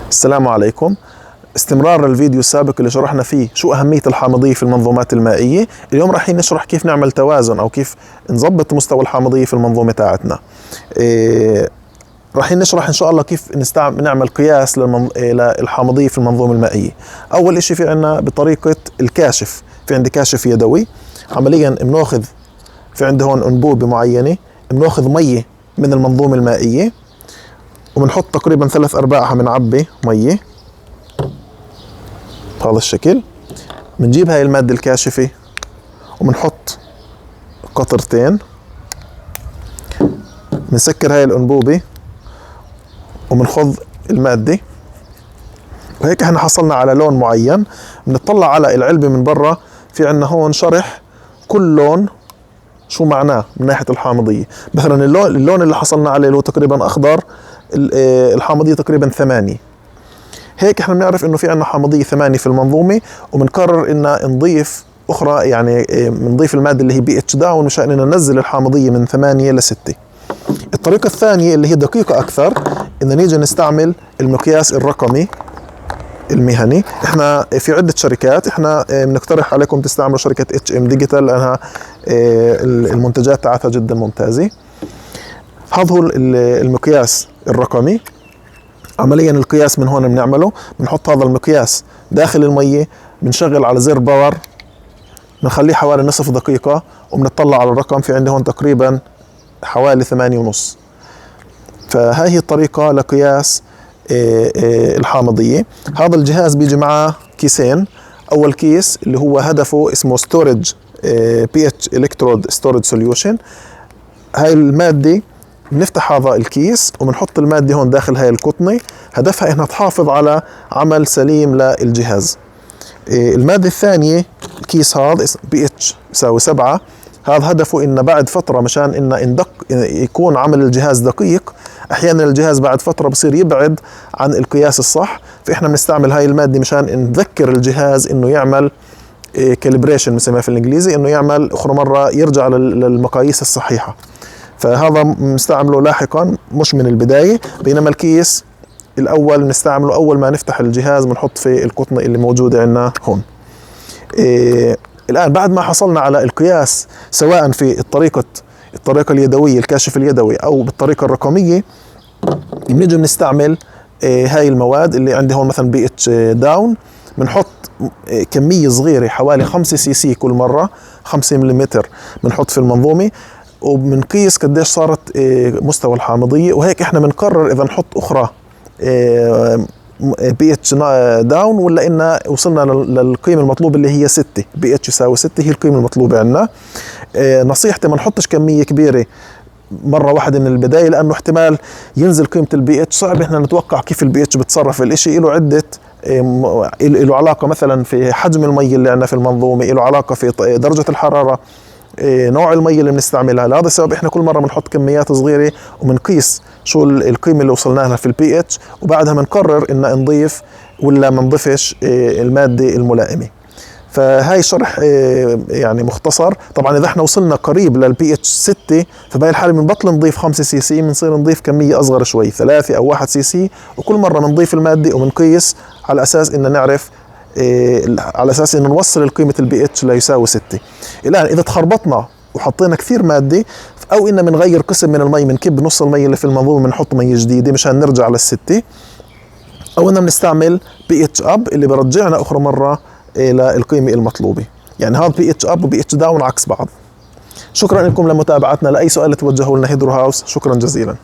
السلام عليكم. استمرار الفيديو السابق اللي شرحنا فيه شو أهمية الحامضية في المنظومات المائية. اليوم راح نشرح كيف نعمل توازن أو كيف نظبط مستوى الحامضية في المنظومة تاعتنا. راح نشرح إن شاء الله كيف نعمل قياس للحامضية في المنظومة المائية. أول إشي في عنا بطريقة الكاشف. في عندي كاشف يدوي. عمليا بناخذ في عندي هون أنبوبة معينة، بناخذ مية من المنظومة المائية وبنحط تقريبا 3/4 بنعبي مية بهذا الشكل. بنجيب هاي المادة الكاشفة وبنحط قطرتين، بنسكر هاي الأنبوبة وبنخض المادة، وهيك احنا حصلنا على لون معين. بنطلع على العلبة من برا، في عنا هون شرح كل لون شو معناه من ناحية الحامضية. مثلا اللون اللي حصلنا عليه اللي هو تقريبا أخضر، الحامضية تقريبا 8. هيك احنا بنعرف انه في عنا حامضية 8 في المنظومة، وبنقرر ان نضيف اخرى، يعني بنضيف المادة اللي هي pH داون مشان ان ننزل الحامضية من 8 ل 6. الطريقة الثانية اللي هي دقيقة اكثر، ان نيجي نستعمل المقياس الرقمي المهني. احنا في عدة شركات، احنا بنقترح عليكم تستعملوا شركة HM Digital لانها المنتجات تاعتها جدا ممتازة. هذا هو المقياس الرقمي. عمليا القياس من هون بنعمله، بنحط هذا المقياس داخل المية، بنشغل على زر باور، بنخليه حوالي نصف دقيقة وبنطلع على الرقم. في عندي هون تقريبا حوالي 8.5. فهاي هي الطريقة لقياس الحامضية. هذا الجهاز بيجي معه كيسين. أول كيس اللي هو هدفه اسمه ستورج pH electrode storage solution. هاي المادة بنفتح هذا الكيس وبنحط المادة هون داخل هاي القطنة، هدفها انها تحافظ على عمل سليم للجهاز. المادة الثانية الكيس هذا pH يساوي 7، هذا هدفه ان بعد فترة مشان ان يكون عمل الجهاز دقيق. احيانا الجهاز بعد فترة بصير يبعد عن القياس الصح، فاحنا بنستعمل هاي المادة مشان نذكر الجهاز انه يعمل كاليبريشن بنسميها في الانجليزي، انه يعمل اخر مرة يرجع للمقاييس الصحيحة. فهذا بنستعمله لاحقا مش من البداية. بينما الكيس الأول بنستعمله أول ما نفتح الجهاز، بنحط في القطنة اللي موجودة عندنا هون. الآن بعد ما حصلنا على القياس سواء في الطريقة اليدوية الكاشف اليدوي أو بالطريقة الرقمية، بنيجي بنستعمل هاي المواد اللي عندي هون مثلا pH داون. بنحط كمية صغيرة حوالي 5 cc كل مرة، 5 ملم بنحط في المنظومة، وبنقيس قديش صارت مستوى الحامضية. وهيك احنا بنقرر اذا نحط اخرى pH داون ولا إن وصلنا للقيمة المطلوبة اللي هي 6. pH يساوي 6 هي القيمة المطلوبة عندنا. نصيحتي ما نحطش كمية كبيرة مرة واحدة من البداية، لأنه احتمال ينزل قيمة الPH. صعب احنا نتوقع كيف الPH بتصرف. الاشي له عدة، له علاقة مثلا في حجم المي اللي عندنا في المنظومة، له علاقة في درجة الحرارة، نوع المي اللي بنستعملها. لهذا السبب احنا كل مره بنحط كميات صغيره وبنقيس شو القيمه اللي وصلنا لها في الPH، وبعدها بنقرر ان نضيف ولا ما نضيفش الماده الملائمه. فهاي شرح يعني مختصر. طبعا اذا احنا وصلنا قريب للPH 6، فبهي الحاله بنبطل نضيف 5 cc، بنصير نضيف كميه اصغر شوي 3 أو 1 cc، وكل مره بنضيف الماده وبنقيس على اساس ان نعرف، على اساس انه نوصل القيمه الPH ليساوي 6. الان اذا تخربطنا وحطينا كثير ماده، او ان بنغير قسم من المي، بنكب نص المي اللي في المنظومه بنحط مي جديده مشان نرجع لل6، او ان بنستعمل pH اب اللي برجعنا اخرى مره الى القيمه المطلوبه. يعني هذا pH اب و pH داون عكس بعض. شكرا لكم لمتابعتنا. لاي سؤال توجهوا لنا هيدرو هاوس. شكرا جزيلا.